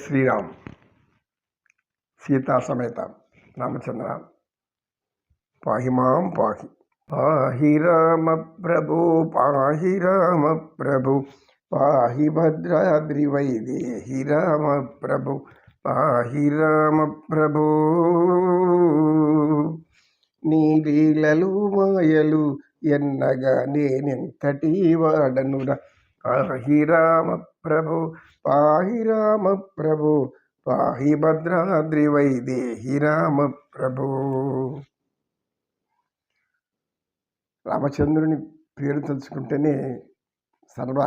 శ్రీరామ్. సీతా సమేత రామచంద్ర పాహి మాం పాహి. పాహి రామ ప్రభు పాహి రామ ప్రభు పాహి భద్రాద్రి వైదేహి రామ ప్రభు పాహి రామ ప్రభు. నీ లీలలు మాయలు ఎన్నగా నేనెంతటి వాడనురా. పాహి రామ ప్రభు పాహి రామ ప్రభు పాహి భద్రాద్రి వైదేహి రామ ప్రభు. రామచంద్రుని పేరు తలుచుకుంటేనే సర్వ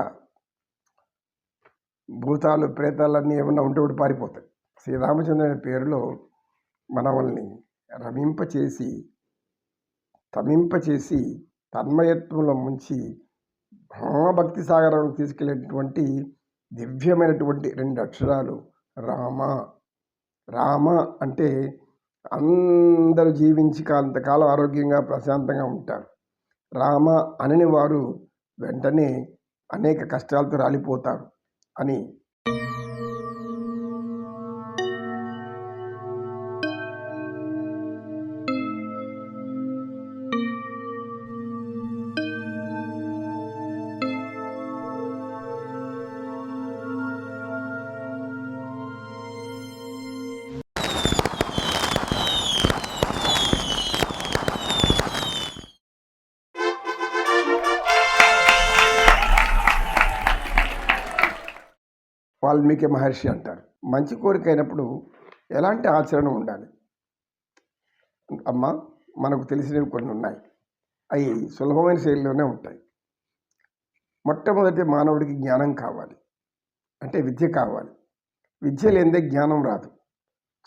భూతాలు ప్రేతాలన్నీ ఏమన్నా ఉంటే ఒకటి పారిపోతాయి. శ్రీరామచంద్రుని పేరులో మనల్ని తమింపచేసి తన్మయత్వంలో ముంచి మహాభక్తి సాగరంలో తీసుకెళ్ళేటువంటి దివ్యమైనటువంటి 2 అక్షరాలు రామ. రామ అంటే అందరూ జీవించి కాంతకాలం ఆరోగ్యంగా ప్రశాంతంగా ఉంటారు. రామ అనని వారు వెంటనే అనేక కష్టాలతో రాలిపోతారు అని వాల్మీకి మహర్షి అంటారు. మంచి కోరిక అయినప్పుడు ఎలాంటి ఆచరణ ఉండాలి? అమ్మ, మనకు తెలిసినవి కొన్ని ఉన్నాయి. అవి సులభమైన శైలిలోనే ఉంటాయి. మొట్టమొదటి మానవుడికి జ్ఞానం కావాలి, అంటే విద్య కావాలి. విద్య లేనిదే జ్ఞానం రాదు.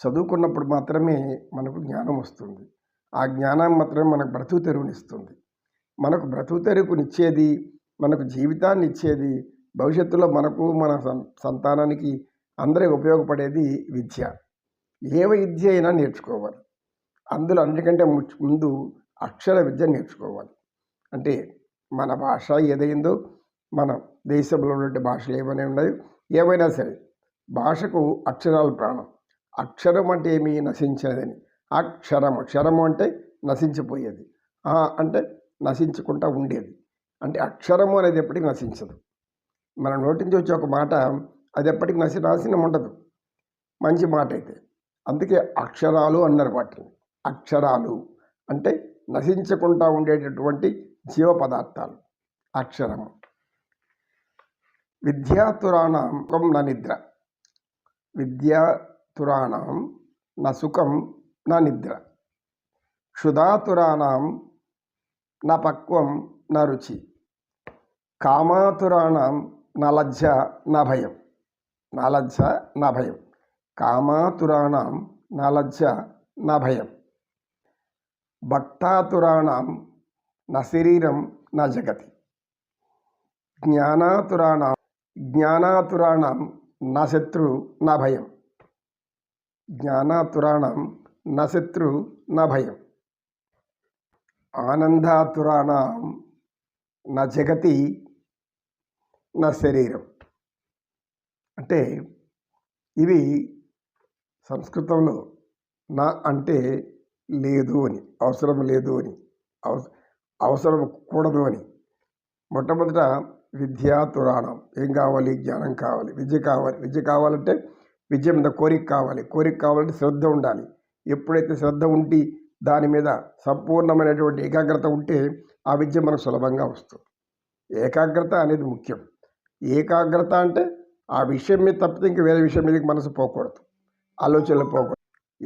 చదువుకున్నప్పుడు మాత్రమే మనకు జ్ఞానం వస్తుంది. ఆ జ్ఞానం మాత్రమే మనకు బ్రతుకు తెరువునిస్తుంది. మనకు బ్రతుకు తెరువునిచ్చేది, మనకు జీవితాన్ని ఇచ్చేది, భవిష్యత్తులో మనకు మన సంతానానికి అందరికి ఉపయోగపడేది విద్య. ఏ విద్య అయినా నేర్చుకోవాలి. అందులో అన్నిటికంటే ముందు అక్షర విద్య నేర్చుకోవాలి. అంటే మన భాష ఏదైందో, మన దేశంలో ఉన్నటువంటి భాషలు ఏమైనా ఉన్నాయో, ఏమైనా సరే భాషకు అక్షరాలు ప్రాణం. అక్షరం అంటే ఏమీ నశించేదని. క్షరము అంటే నశించిపోయేది, అంటే నశించకుండా ఉండేది. అంటే అక్షరము అనేది ఎప్పటికీ నశించదు. మన నోటి నుంచి వచ్చే ఒక మాట అది ఎప్పటికి నాశనం ఉండదు, మంచి మాట అయితే. అందుకే అక్షరాలు అన్నారు వాటిని. అక్షరాలు అంటే నశించకుండా ఉండేటటువంటి జీవ పదార్థాలు అక్షరము. విద్యాతురాణం నా నిద్ర. విద్యాతురాణం నా సుఖం నా నిద్ర. క్షుధాతురాణం నా పక్వం నా రుచి. కామాతురాణం నా లజ్జ నా భయం. నా లజ్జ నా భయం. కామాతురాణం నా లజ్జ నా భయం. భక్తాతురాణం నా శరీరం నా జగతి. జ్ఞానాతురాణం నా శత్రు నా భయం. జ్ఞానాతురాణం నా శత్రు నా భయం. ఆనందాతురాణం నా జగతి నా శరీరం. అంటే ఇవి సంస్కృతంలో నా అంటే లేదు అని, అవసరం లేదు అని, అవసరం కూడదు అని. మొట్టమొదట విద్యాతురాణం. ఏం కావాలి? జ్ఞానం కావాలి, విద్య కావాలి. విద్య కావాలంటే విద్య మీద కోరిక కావాలి. కోరిక కావాలంటే శ్రద్ధ ఉండాలి. ఎప్పుడైతే శ్రద్ధ ఉండి దాని మీద సంపూర్ణమైనటువంటి ఏకాగ్రత ఉంటే ఆ విద్య మనకు సులభంగా వస్తుంది. ఏకాగ్రత అనేది ముఖ్యం. ఏకాగ్రత అంటే ఆ విషయం మీద తప్పితే ఇంక వేరే విషయం మీదకి మనసు పోకూడదు, ఆలోచనలు పోకూడదు.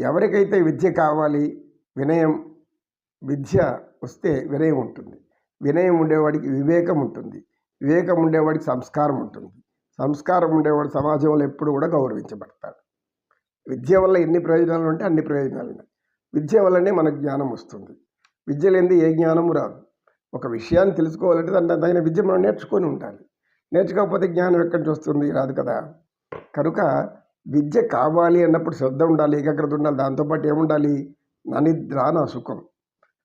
ఎవరికైతే విద్య కావాలి, విద్య వస్తే వినయం ఉంటుంది. వినయం ఉండేవాడికి వివేకం ఉంటుంది. వివేకం ఉండేవాడికి సంస్కారం ఉంటుంది. సంస్కారం ఉండేవాడు సమాజంలో ఎప్పుడు కూడా గౌరవించబడతాడు. విద్య వల్ల ఎన్ని ప్రయోజనాలు ఉంటే అన్ని ప్రయోజనాలు ఉన్నాయి. విద్య వల్లనే మనకు జ్ఞానం వస్తుంది. విద్య లేనిది ఏ జ్ఞానము రాదు. ఒక విషయాన్ని తెలుసుకోవాలంటే దాని తగిన విద్య మనం నేర్చుకొని ఉండాలి. నేర్చుకోకపోతే జ్ఞానం ఎక్కడి నుంచి వస్తుంది? రాదు కదా. కనుక విద్య కావాలి అన్నప్పుడు శ్రద్ధ ఉండాలి, ఏకాగ్రత ఉండాలి. దాంతోపాటు ఏముండాలి? నా నిద్ర నా సుఖం.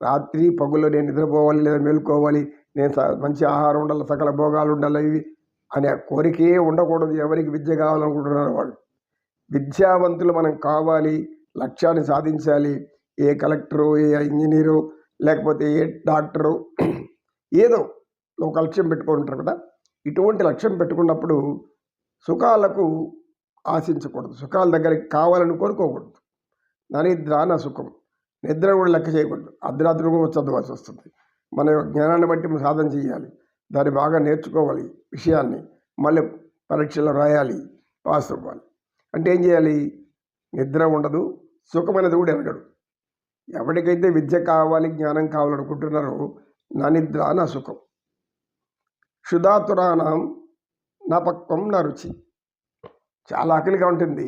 రాత్రి పగుల్లో నేను నిద్రపోవాలి, లేదా మేలుకోవాలి, నేను మంచి ఆహారం ఉండాలి, సకల భోగాలు ఉండాలి, ఇవి అనే కోరికే ఉండకూడదు. ఎవరికి విద్య కావాలనుకుంటున్నారు వాళ్ళు. విద్యావంతులు మనం కావాలి, లక్ష్యాన్ని సాధించాలి. ఏ కలెక్టరు, ఏ ఇంజనీరు, లేకపోతే ఏ డాక్టరు, ఏదో ఒక లక్ష్యం పెట్టుకుంటారు కదా. ఇటువంటి లక్ష్యం పెట్టుకున్నప్పుడు సుఖాలకు ఆశించకూడదు, సుఖాల దగ్గరికి కావాలని కోరుకోకూడదు. ననిద్రాన సుఖం, నిద్ర కూడా లెక్క చేయకూడదు. అర్ధరాత్రి కూడా చదవాల్సి వస్తుంది. మన జ్ఞానాన్ని బట్టి మనం సాధన చేయాలి, దాన్ని బాగా నేర్చుకోవాలి, విషయాన్ని మళ్ళీ పరీక్షలో రాయాలి, పాస్ అవ్వాలి. అంటే ఏం చేయాలి? నిద్ర ఉండదు, సుఖమైనది కూడా ఎరగడు. ఎవరికైతే విద్య కావాలి, జ్ఞానం కావాలనుకుంటున్నారో నా నిద్ర నా సుఖం. క్షుధాతురాణం నా పక్వం నా రుచి. చాలా ఆకలిగా ఉంటుంది.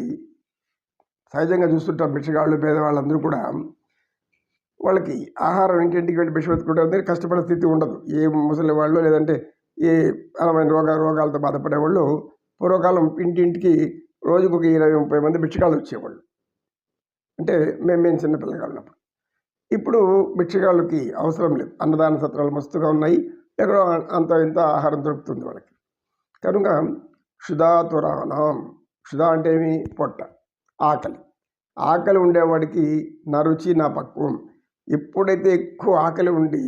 సహజంగా చూస్తుంటాం, భిక్షగాళ్ళు పేదవాళ్ళందరూ కూడా వాళ్ళకి ఆహారం ఇంటింటికి వెళ్ళి భిక్ష వెతుకుంటే కష్టపడే స్థితి ఉండదు. ఏ ముసలి వాళ్ళు లేదంటే ఏ బలమైన రోగాలతో బాధపడే వాళ్ళు పూర్వకాలం ఇంటింటికి రోజుకు ఒక 20-30 మంది భిక్షగాళ్ళు వచ్చేవాళ్ళు. అంటే మేము చిన్నపిల్లగా ఉన్నప్పుడు. ఇప్పుడు భిక్షగాళ్ళకి అవసరం లేదు, అన్నదాన సత్రాలు మస్తుగా ఉన్నాయి, ఎక్కడో అంత ఇంత ఆహారం దొరుకుతుంది వాళ్ళకి. కనుక క్షుధాతురాణం, క్షుధ అంటే ఏమి? పొట్ట, ఆకలి. ఆకలి ఉండేవాడికి నా రుచి నా పక్వం. ఎప్పుడైతే ఎక్కువ ఆకలి ఉండి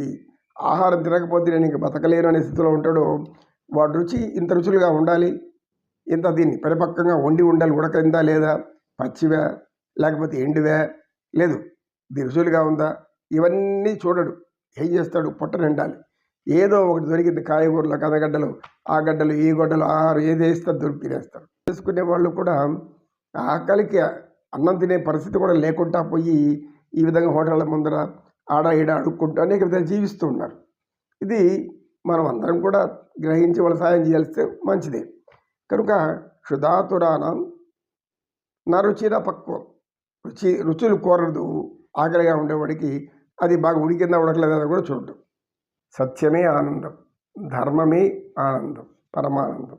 ఆహారం తినకపోతే నేను ఇంక బతకలేను అనే స్థితిలో ఉంటాడో, వాడు రుచి ఇంత రుచులుగా ఉండాలి, ఇంత దీన్ని పరిపక్వంగా వండి ఉండాలి, ఉడకిందా లేదా, పచ్చివా లేకపోతే ఎండువా, లేదు ఇది రుచులుగా ఉందా, ఇవన్నీ చూడడు. ఏం చేస్తాడు? పొట్ట నిండాలి. ఏదో ఒకటి దొరికింది, కాయగూరలు, కందగడ్డలు, ఆ గడ్డలు, ఈ గడ్డలు, ఆహారం ఏది వేస్తే దొరికి తినేస్తారు. చేసుకునే వాళ్ళు కూడా ఆకలికి అన్నం తినే పరిస్థితి కూడా లేకుండా పోయి ఈ విధంగా హోటళ్ళ ముందర ఆడ ఈడ అడుక్కుంటూ అనేక విధాలు జీవిస్తూ ఉన్నారు. ఇది మనం అందరం కూడా గ్రహించి వాళ్ళ సాయం చేయాల్స్తే మంచిదే. కనుక క్షుధాతురాణం నా రుచి నా పక్వం. రుచులు కోరదు ఆకలిగా ఉండేవాడికి. అది బాగా ఉడికిందా ఉడకలేదా కూడా చూడటం. సత్యమే ఆనందం, ధర్మమే ఆనందం, పరమానందం.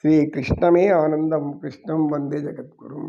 శ్రీకృష్ణమే ఆనందం, కృష్ణం వందే జగద్గురుం.